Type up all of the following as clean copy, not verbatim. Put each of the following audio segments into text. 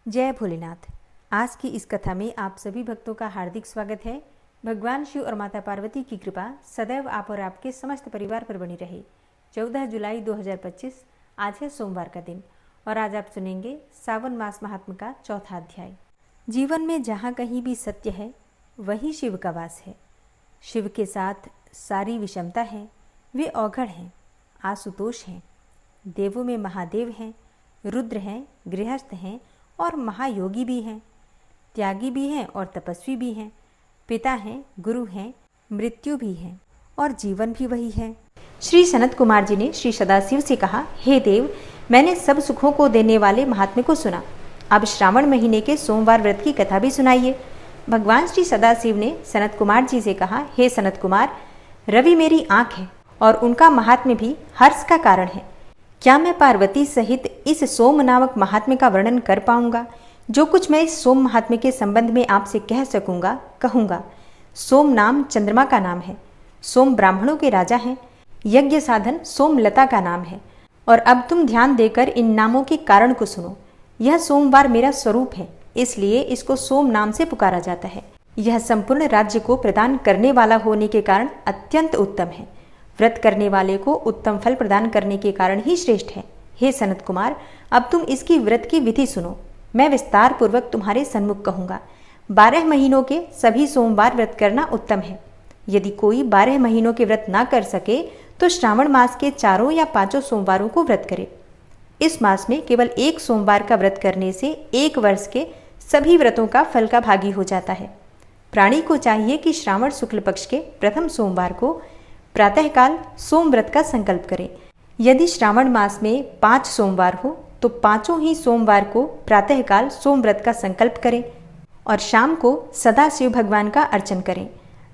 जय भोलेनाथ। आज की इस कथा में आप सभी भक्तों का हार्दिक स्वागत है। भगवान शिव और माता पार्वती की कृपा सदैव आप और आपके समस्त परिवार पर बनी रहे। 14 जुलाई 2025 आज है सोमवार का दिन और आज आप सुनेंगे सावन मास महात्म्य का चौथा अध्याय। जीवन में जहाँ कहीं भी सत्य है वही शिव का वास है। शिव के साथ सारी विषमता है। वे औघड़ हैं, आशुतोष हैं, देवों में महादेव हैं, रुद्र हैं, गृहस्थ हैं और महायोगी भी हैं, त्यागी भी हैं और तपस्वी भी हैं, पिता हैं, गुरु हैं, मृत्यु भी हैं और जीवन भी वही है। श्री सनत कुमार जी ने श्री सदाशिव से कहा, हे देव, मैंने सब सुखों को देने वाले महात्म्य को सुना। अब श्रावण महीने के सोमवार व्रत की कथा भी सुनाइए। भगवान श्री सदाशिव ने सनत कुमार जी से कहा, हे सनत कुमार, रवि मेरी आँख है और उनका महात्म्य भी हर्ष का कारण है। क्या मैं पार्वती सहित इस सोम नामक महात्म्य का वर्णन कर पाऊंगा? जो कुछ मैं इस सोम महात्म्य के संबंध में आपसे कह सकूंगा कहूंगा। सोम नाम चंद्रमा का नाम है। सोम ब्राह्मणों के राजा हैं। यज्ञ साधन सोमलता का नाम है। और अब तुम ध्यान देकर इन नामों के कारण को सुनो। यह सोमवार मेरा स्वरूप है, इसलिए इसको सोम नाम से पुकारा जाता है। यह संपूर्ण राज्य को प्रदान करने वाला होने के कारण अत्यंत उत्तम है। व्रत करने वाले को उत्तम फल प्रदान करने के कारण ही श्रेष्ठ है। हे सनत कुमार, अब तुम इसकी व्रत की विधि सुनो। मैं विस्तार पूर्वक तुम्हारे सन्मुख कहूँगा। 12 महीनों के सभी सोमवार व्रत करना उत्तम है। यदि कोई 12 महीनों के व्रत ना कर सके तो श्रावण मास के 4 या 5 सोमवारों को व्रत करे। इस मास में केवल एक सोमवार का व्रत करने से 1 वर्ष के सभी व्रतों का फल का भागी हो जाता है। प्राणी को चाहिए कि श्रावण शुक्ल पक्ष के प्रथम सोमवार को प्रातःकाल सोम व्रत का संकल्प करें। यदि श्रावण मास में 5 सोमवार हो तो 5 ही सोमवार को प्रातःकाल सोम व्रत का संकल्प करें और शाम को सदाशिव भगवान का अर्चन करें।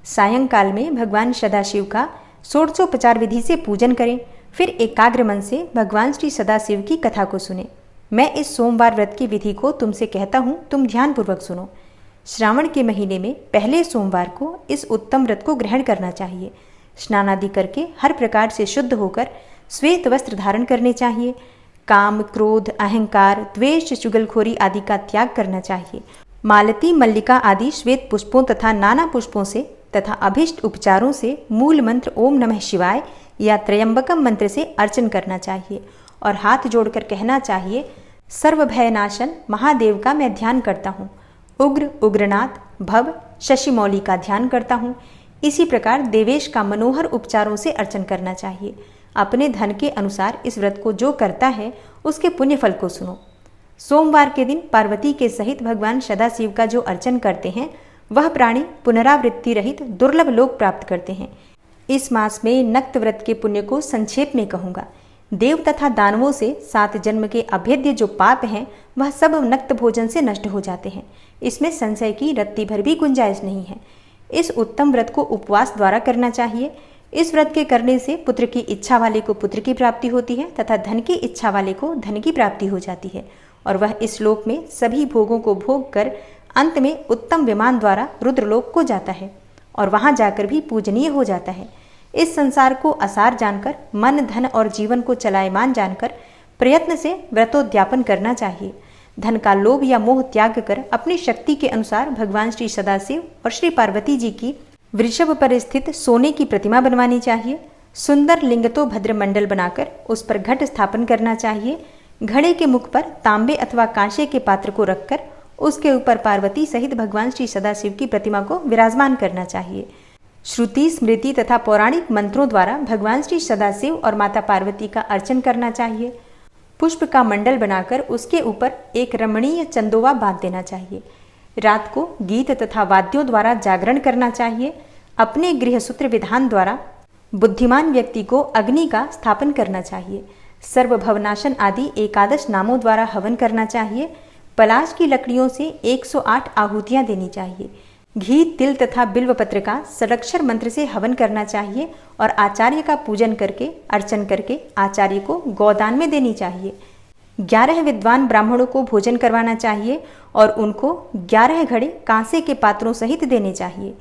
सायंकाल में भगवान सदाशिव का षोडशोपचार विधि से पूजन करें। फिर एकाग्र मन से भगवान श्री सदाशिव की कथा को सुने। मैं इस सोमवार व्रत की विधि को तुमसे कहता हूँ, तुम ध्यानपूर्वक सुनो। श्रावण के महीने में पहले सोमवार को इस उत्तम व्रत को ग्रहण करना चाहिए। स्नान आदि करके हर प्रकार से शुद्ध होकर श्वेत वस्त्र धारण करने चाहिए। काम, क्रोध, अहंकार, द्वेष, चुगलखोरी आदि का त्याग करना चाहिए। मालती, मल्लिका आदि श्वेत पुष्पों तथा नाना पुष्पों से तथा अभिष्ट उपचारों से मूल मंत्र ओम नमः शिवाय या त्रयंबकम मंत्र से अर्चन करना चाहिए और हाथ जोड़कर कहना चाहिए, सर्वभयनाशन महादेव का मैं ध्यान करता हूँ। उग्र, उग्रनाथ, भव, शशिमौली का ध्यान करता हूँ। इसी प्रकार देवेश का मनोहर उपचारों से अर्चन करना चाहिए। अपने धन के अनुसार इस व्रत को जो करता है उसके पुण्य फल को सुनो। सोमवार के दिन पार्वती के सहित भगवान सदाशिव का जो अर्चन करते हैं वह प्राणी पुनरावृत्ति रहित दुर्लभ लोक प्राप्त करते हैं। इस मास में नक्त व्रत के पुण्य को संक्षेप में कहूँगा। देव तथा दानवों से 7 जन्म के अभेद्य जो पाप हैं वह सब नक्त भोजन से नष्ट हो जाते हैं। इसमें संशय की रत्ती भर भी गुंजाइश नहीं है। इस उत्तम व्रत को उपवास द्वारा करना चाहिए। इस व्रत के करने से पुत्र की इच्छा वाले को पुत्र की प्राप्ति होती है तथा धन की इच्छा वाले को धन की प्राप्ति हो जाती है और वह इस लोक में सभी भोगों को भोग कर अंत में उत्तम विमान द्वारा रुद्रलोक को जाता है और वहां जाकर भी पूजनीय हो जाता है। इस संसार को असार जानकर, मन, धन और जीवन को चलायमान जानकर प्रयत्न से व्रतोद्यापन करना चाहिए। धन का लोभ या मोह त्याग कर अपनी शक्ति के अनुसार भगवान श्री सदाशिव और श्री पार्वती जी की वृषभ पर स्थित सोने की प्रतिमा बनवानी चाहिए। सुंदर लिंगतो भद्र मंडल बनाकर उस पर घट स्थापन करना चाहिए। घड़े के मुख पर तांबे अथवा कांसे के पात्र को रखकर उसके ऊपर पार्वती सहित भगवान श्री सदाशिव की प्रतिमा को विराजमान करना चाहिए। श्रुति, स्मृति तथा पौराणिक मंत्रों द्वारा भगवान श्री सदाशिव और माता पार्वती का अर्चन करना चाहिए। पुष्प का मंडल बनाकर उसके ऊपर एक रमणीय चंदोवा बांध देना चाहिए। रात को गीत तथा वाद्यों द्वारा जागरण करना चाहिए। अपने गृहसूत्र विधान द्वारा बुद्धिमान व्यक्ति को अग्नि का स्थापन करना चाहिए। सर्वभवनाशन आदि एकादश नामों द्वारा हवन करना चाहिए। पलाश की लकड़ियों से 108 आहुतियां देनी चाहिए। घी, तिल तथा बिल्वपत्र का षडक्षर मंत्र से हवन करना चाहिए और आचार्य का पूजन करके अर्चन करके आचार्य को गोदान में देनी चाहिए। 11 विद्वान ब्राह्मणों को भोजन करवाना चाहिए और उनको 11 घड़े कांसे के पात्रों सहित देने चाहिए।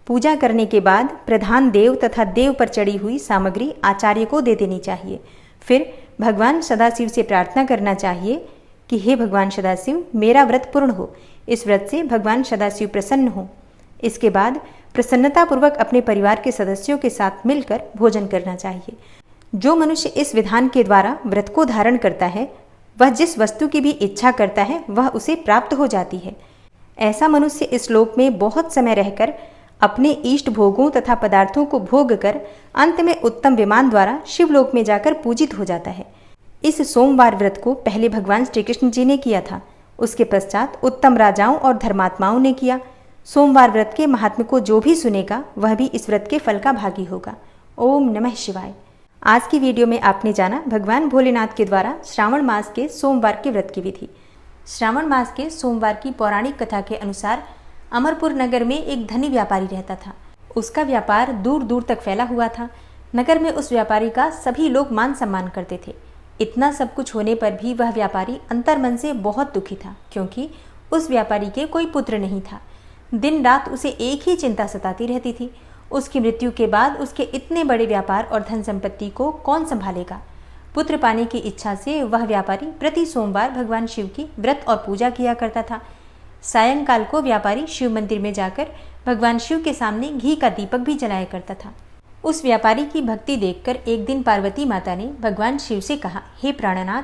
पूजा करने के बाद प्रधान देव तथा देव पर चढ़ी हुई सामग्री आचार्य को दे देनी चाहिए। फिर भगवान सदाशिव से प्रार्थना करना चाहिए, कि हे भगवान सदाशिव, मेरा व्रत पूर्ण हो, इस व्रत से भगवान सदाशिव प्रसन्न हो। इसके बाद प्रसन्नतापूर्वक अपने परिवार के सदस्यों के साथ मिलकर भोजन करना चाहिए। जो मनुष्य इस विधान के द्वारा व्रत को धारण करता है, वह जिस वस्तु की भी इच्छा करता है वह उसे प्राप्त हो जाती है। ऐसा मनुष्य इस लोक में बहुत समय रहकर अपने इष्ट भोगों तथा पदार्थों को भोग कर अंत में उत्तम विमान द्वारा शिवलोक में जाकर पूजित हो जाता है। इस सोमवार व्रत को पहले भगवान श्री कृष्ण जी ने किया था, उसके पश्चात उत्तम राजाओं और धर्मात्माओं ने किया। सोमवार व्रत के महात्म्य को जो भी सुनेगा वह भी इस व्रत के फल का भागी होगा। ओम नमः शिवाय। आज की वीडियो में आपने जाना भगवान भोलेनाथ के द्वारा श्रावण मास के सोमवार के व्रत की विधि। श्रावण मास के सोमवार की पौराणिक कथा के अनुसार अमरपुर नगर में एक धनी व्यापारी रहता था। उसका व्यापार दूर दूर तक फैला हुआ था। नगर में उस व्यापारी का सभी लोग मान सम्मान करते थे। इतना सब कुछ होने पर भी वह व्यापारी अंतर्मन से बहुत दुखी था, क्योंकि उस व्यापारी के कोई पुत्र नहीं था। दिन रात उसे एक ही चिंता सताती रहती थी, उसकी मृत्यु के बाद उसके इतने बड़े व्यापार और धन संपत्ति को कौन संभालेगा। पुत्र पाने की इच्छा से वह व्यापारी प्रति सोमवार भगवान शिव की व्रत और पूजा किया करता था। सायंकाल को व्यापारी शिव मंदिर में जाकर भगवान शिव के सामने घी का दीपक भी जलाया करता था। उस व्यापारी की भक्ति देखकर एक दिन पार्वती माता ने भगवान शिव से कहा, हे प्राणनाथ,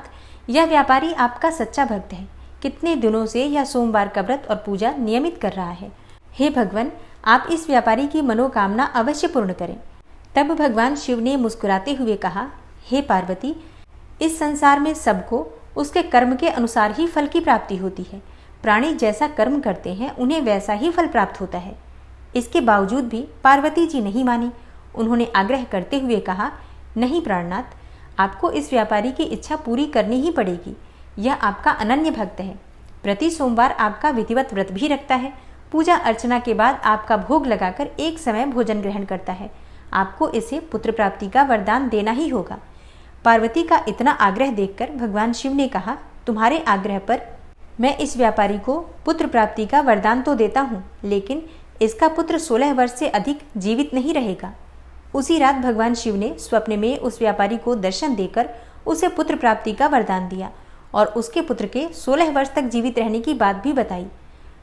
यह व्यापारी आपका सच्चा भक्त है। कितने दिनों से यह सोमवार का व्रत और पूजा नियमित कर रहा है। हे भगवान, आप इस व्यापारी की मनोकामना अवश्य पूर्ण करें। तब भगवान शिव ने मुस्कुराते हुए कहा, हे पार्वती, इस संसार में सबको उसके कर्म के अनुसार ही फल की प्राप्ति होती है। प्राणी जैसा कर्म करते हैं उन्हें वैसा ही फल प्राप्त होता है। इसके बावजूद भी पार्वती जी नहीं मानी। उन्होंने आग्रह करते हुए कहा, नहीं प्राणनाथ, आपको इस व्यापारी की इच्छा पूरी करनी ही पड़ेगी। यह आपका अनन्य भक्त है, प्रति सोमवार आपका विधिवत व्रत भी रखता है। पूजा अर्चना के बाद आपका भोग लगाकर एक समय भोजन ग्रहण करता है। आपको इसे पुत्र प्राप्ति का वरदान देना ही होगा। पार्वती का इतना आग्रह देखकर भगवान शिव ने कहा, तुम्हारे आग्रह पर मैं इस व्यापारी को पुत्र प्राप्ति का वरदान तो देता हूँ, लेकिन इसका पुत्र 16 वर्ष से अधिक जीवित नहीं रहेगा। उसी रात भगवान शिव ने स्वप्न में उस व्यापारी को दर्शन देकर उसे पुत्र प्राप्ति का वरदान दिया और उसके पुत्र के 16 वर्ष तक जीवित रहने की बात भी बताई।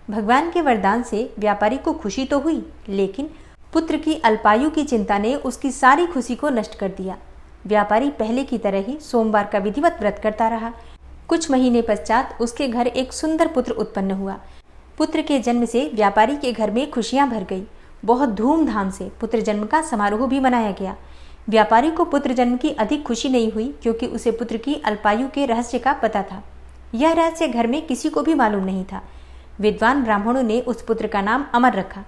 भगवान के वरदान से व्यापारी को खुशी तो हुई, लेकिन पुत्र की अल्पायु की चिंता ने उसकी सारी खुशी को नष्ट कर दिया। व्यापारी पहले की तरह ही सोमवार का विधिवत व्रत करता रहा। कुछ महीने पश्चात उसके घर एक सुंदर पुत्र उत्पन्न हुआ। पुत्र के जन्म से व्यापारी के घर में खुशियां भर गई। बहुत धूमधाम से पुत्र जन्म का समारोह भी मनाया गया। व्यापारी को पुत्र जन्म की अधिक खुशी नहीं हुई, क्योंकि उसे पुत्र की अल्पायु के रहस्य का पता था। यह रहस्य घर में किसी को भी मालूम नहीं था। विद्वान ब्राह्मणों ने उस पुत्र का नाम अमर रखा,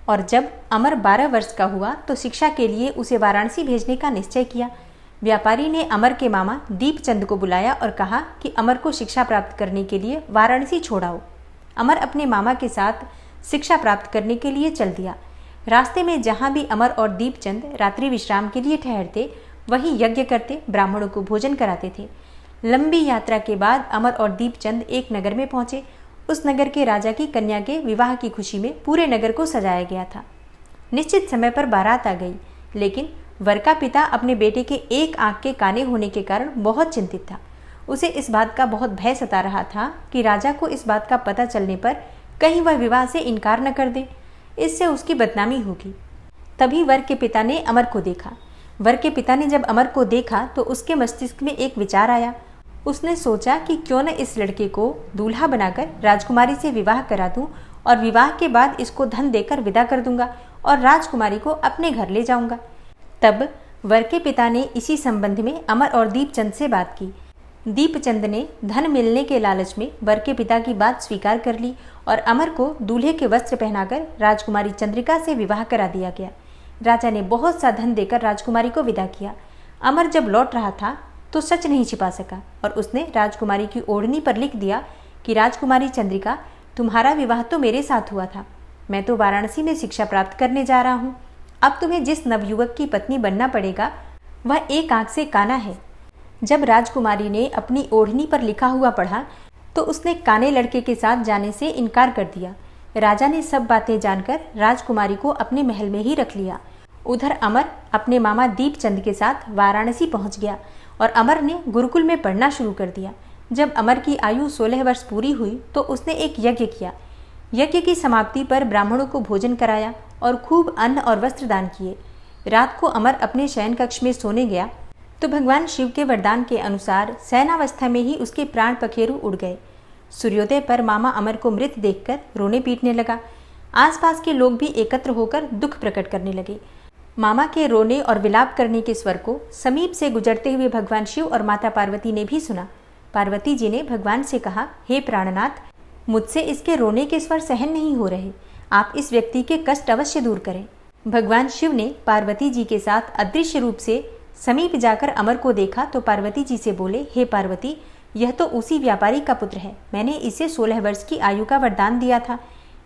और जब अमर 12 वर्ष का हुआ तो शिक्षा के लिए उसे वाराणसी भेजने का निश्चय किया। व्यापारी ने अमर के मामा दीपचंद को बुलाया और कहा कि अमर को शिक्षा प्राप्त करने के लिए वाराणसी छोड़ाओ। अमर अपने मामा के साथ शिक्षा प्राप्त करने के लिए चल दिया। रास्ते में जहाँ भी अमर और दीपचंद रात्रि विश्राम के लिए ठहरते, वहीं यज्ञ करते, ब्राह्मणों को भोजन कराते थे। लंबी यात्रा के बाद अमर और दीपचंद एक नगर में पहुंचे। उस नगर के राजा की कन्या के विवाह की खुशी में पूरे नगर को सजाया गया था। निश्चित समय पर बारात आ गई, लेकिन वर का पिता अपने बेटे के एक आंख के काने होने के कारण बहुत चिंतित था। उसे इस बात का बहुत भय सता रहा था कि राजा को इस बात का पता चलने पर कहीं वह विवाह से इनकार न कर दे, इससे उसकी बदनामी होगी। तभी वर के पिता ने अमर को देखा। वर के पिता ने जब अमर को देखा तो उसके मस्तिष्क में एक विचार आया। उसने सोचा कि क्यों न इस लड़के को दूल्हा बनाकर राजकुमारी से विवाह करा दूं और विवाह के बाद इसको धन देकर विदा कर दूंगा और राजकुमारी को अपने घर ले जाऊंगा। तब वर के पिता ने इसी संबंध में अमर और दीपचंद से बात की। दीपचंद ने धन मिलने के लालच में वर के पिता की बात स्वीकार कर ली और अमर को दूल्हे के वस्त्र पहनाकर राजकुमारी चंद्रिका से विवाह करा दिया गया। राजा ने बहुत सा धन देकर राजकुमारी को विदा किया। अमर जब लौट रहा था तो सच नहीं छिपा सका और उसने राजकुमारी की ओढ़नी पर लिख दिया कि राजकुमारी चंद्रिका, तुम्हारा विवाह तो मेरे साथ हुआ था। मैं तो वाराणसी में शिक्षा प्राप्त करने जा रहा हूँ। अब तुम्हें जिस नवयुवक की पत्नी बनना पड़ेगा वह एक आंख से काना है। जब राजकुमारी ने अपनी ओढ़नी पर लिखा हुआ पढ़ा तो उसने काने लड़के के साथ जाने से इनकार कर दिया। राजा ने सब बातें जानकर राजकुमारी को अपने महल में ही रख लिया। उधर अमर अपने मामा दीपचंद के साथ वाराणसी पहुंच गया और अमर ने गुरुकुल में पढ़ना शुरू कर दिया। जब अमर की आयु 16 वर्ष पूरी हुई तो उसने एक यज्ञ किया। यज्ञ की समाप्ति पर ब्राह्मणों को भोजन कराया और खूब अन्न और वस्त्र दान किए। रात को अमर अपने शयन कक्ष में सोने गया तो भगवान शिव के वरदान के अनुसार शयनावस्था में ही उसके प्राण पखेरु उड़ गए। सूर्योदय पर मामा अमर को मृत देखकर रोने पीटने लगा। आसपास के लोग भी एकत्र होकर दुख प्रकट करने लगे। मामा के रोने और विलाप करने के स्वर को समीप से गुजरते हुए भगवान शिव और माता पार्वती ने भी सुना। पार्वती जी ने भगवान से कहा, हे प्राणनाथ, मुझसे इसके रोने के स्वर सहन नहीं हो रहे, आप इस व्यक्ति के कष्ट अवश्य दूर करें। भगवान शिव ने पार्वती जी के साथ अदृश्य रूप से समीप जाकर अमर को देखा तो पार्वती जी से बोले, हे पार्वती, यह तो उसी व्यापारी का पुत्र है। मैंने इसे 16 वर्ष की आयु का वरदान दिया था,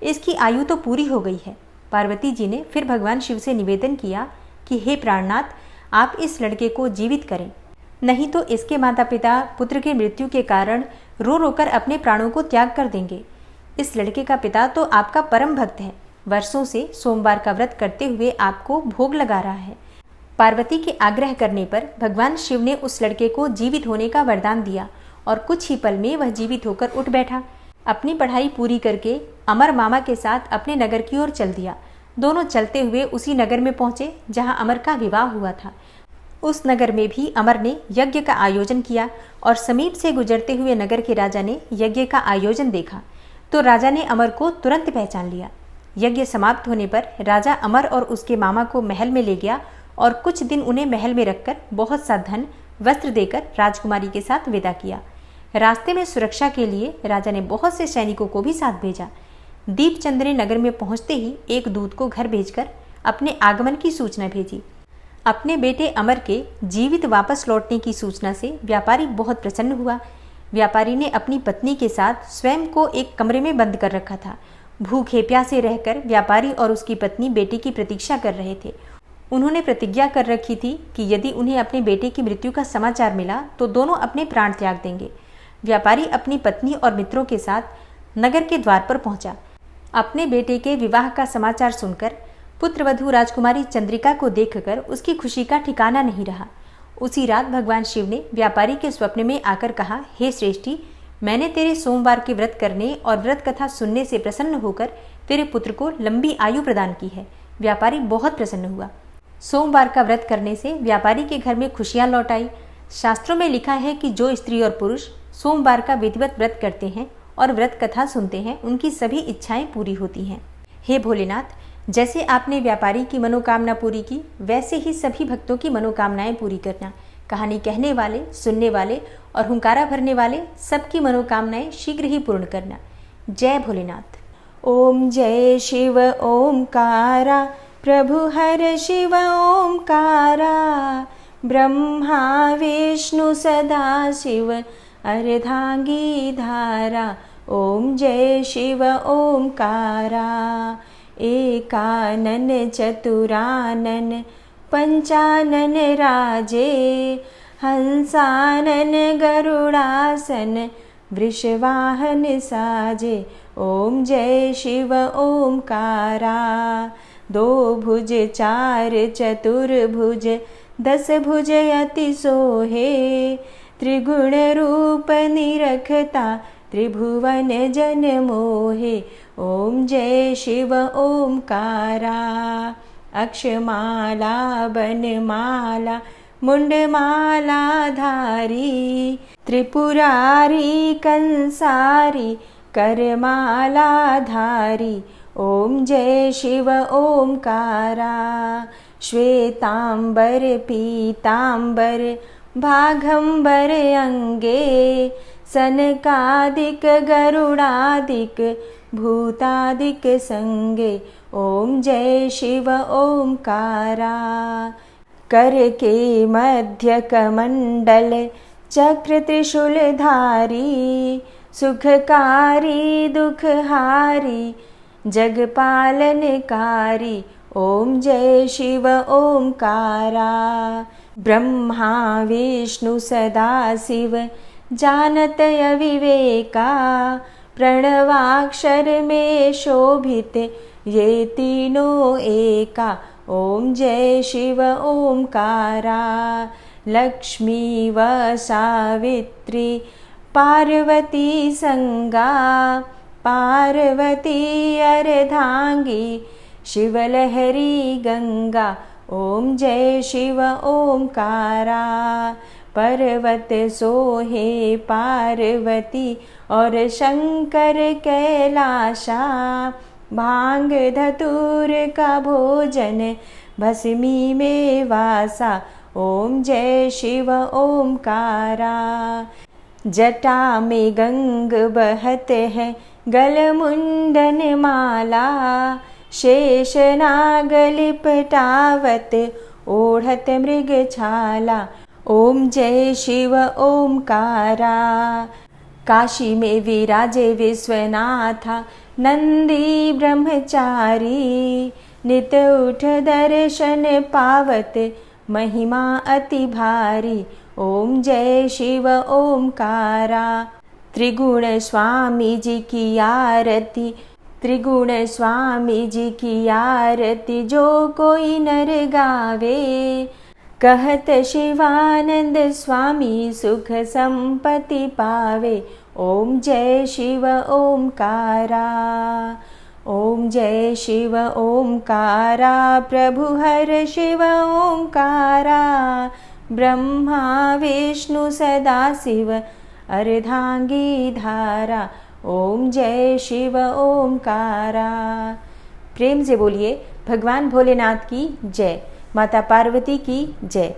इसकी आयु तो पूरी हो गई है। पार्वती जी ने फिर भगवान शिव से निवेदन किया कि हे प्राणनाथ, आप इस लड़के को जीवित करें, नहीं तो इसके माता पिता पुत्र की मृत्यु के कारण रो रोकर अपने प्राणों को त्याग कर देंगे। इस लड़के का पिता तो आपका परम भक्त है, वर्षों से सोमवार का व्रत करते हुए आपको भोग लगा रहा है। पार्वती के आग्रह करने पर भगवान शिव ने उस लड़के को जीवित होने का वरदान दिया और कुछ ही पल में वह जीवित होकर उठ बैठा। अपनी पढ़ाई पूरी करके अमर मामा के साथ अपने नगर की ओर चल दिया। दोनों चलते हुए उसी नगर में पहुंचे जहां अमर का विवाह हुआ था। उस नगर में भी अमर ने यज्ञ का आयोजन किया और समीप से गुजरते हुए नगर के राजा ने यज्ञ का आयोजन देखा तो राजा ने अमर को तुरंत पहचान लिया। यज्ञ समाप्त होने पर राजा अमर और उसके मामा को महल में ले गया और कुछ दिन उन्हें महल में रखकर बहुत सा धन वस्त्र देकर राजकुमारी के साथ विदा किया। रास्ते में सुरक्षा के लिए राजा ने बहुत से सैनिकों को भी साथ भेजा। दीपचंद ने नगर में पहुंचते ही एक दूत को घर भेजकर अपने आगमन की सूचना भेजी। अपने बेटे अमर के जीवित वापस लौटने की सूचना से व्यापारी बहुत प्रसन्न हुआ। व्यापारी ने अपनी पत्नी के साथ स्वयं को एक कमरे में बंद कर रखा था। भूखे प्यासे रहकर व्यापारी और उसकी पत्नी बेटे की प्रतीक्षा कर रहे थे। उन्होंने प्रतिज्ञा कर रखी थी कि यदि उन्हें अपने बेटे की मृत्यु का समाचार मिला तो दोनों अपने प्राण त्याग देंगे। व्यापारी अपनी पत्नी और मित्रों के साथ नगर के द्वार पर पहुंचा। अपने बेटे के विवाह का समाचार सुनकर पुत्रवधू राजकुमारी चंद्रिका को देखकर उसकी खुशी का ठिकाना नहीं रहा। उसी रात भगवान शिव ने व्यापारी के स्वप्न में आकर कहा, हे श्रेष्ठी, मैंने तेरे सोमवार के व्रत करने और व्रत कथा सुनने से प्रसन्न होकर तेरे पुत्र को लंबी आयु प्रदान की है। व्यापारी बहुत प्रसन्न हुआ। सोमवार का व्रत करने से व्यापारी के घर में खुशियां लौट आई। शास्त्रों में लिखा है कि जो स्त्री और पुरुष सोमवार का विधिवत व्रत करते हैं और व्रत कथा सुनते हैं, उनकी सभी इच्छाएं पूरी होती हैं। हे भोलेनाथ, जैसे आपने व्यापारी की मनोकामना पूरी की, वैसे ही सभी भक्तों की मनोकामनाएं पूरी करना। कहानी कहने वाले, सुनने वाले और हुंकारा भरने वाले सबकी मनोकामनाएं शीघ्र ही पूर्ण करना। जय भोलेनाथ। ओम जय शिव ओमकारा, प्रभु हर शिव ओमकारा, ब्रह्मा विष्णु सदा शिव अर्धांगी धारा। ओम जय शिव ओमकारा, एकानन चतुरानन पंचानन राजे, हंसानन गरुड़ासन वृषवाहन साजे। ओम जय शिव ओमकारा, दो भुज चार चतुर्भुज, 10 भुज अति सोहे, त्रिगुण रूप निरखता त्रिभुवन जन मोहे। ओम जय शिव ओमकारा, अक्षमाला बनमाला मुंडमाला धारी, त्रिपुरारी कंसारी करमाला धारी। ओम जय शिव ओमकारा, श्वेतांबर पीतांबर भागंबर अंगे, सनकादिक गरुड़ादिक भूतादिक संगे। ओम जय शिव ओमकारा, कर के मध्य कमंडल चक्र त्रिशूल धारी, सुखकारी दुखहारी जगपालनकारी। ओम जय शिव ओमकारा, ब्रह्मा विष्णु सदा शिव जानत अविवेका, प्रणवाक्षर में शोभित ये तीनों एका। ओम जय शिव ओमकारा, लक्ष्मी व सावित्री पार्वती संगा पार्वती अर्धांगी शिवलहरी गंगा ओम जय शिव ओमकारा। पर्वत सोहे पार्वती और शंकर कैलाशा भांग धतूर का भोजन भस्मी में वासा ओम जय शिव ओमकारा। जटा में गंग बहत है गल मुंडन माला शेष नाग लिपटावत ओढ़त मृग छाला ओम जय शिव ओमकारा। काशी में विराजे विश्वनाथा नंदी ब्रह्मचारी नित उठ दर्शन पावत महिमा अति भारी ओम जय शिव ओमकारा। त्रिगुण स्वामी जी की आरती त्रिगुण स्वामी जी की आरती जो कोई नर गावे कहत शिवानंद स्वामी सुख संपत्ति पावे ओम जय शिव ओमकारा। ओम जय शिव ओमकारा प्रभु हर शिव ओमकारा। ब्रह्मा विष्णु सदा शिव अर्धांगी धारा ओम जय शिव ओमकारा। प्रेम से बोलिए भगवान भोलेनाथ की जय, माता पार्वती की जय।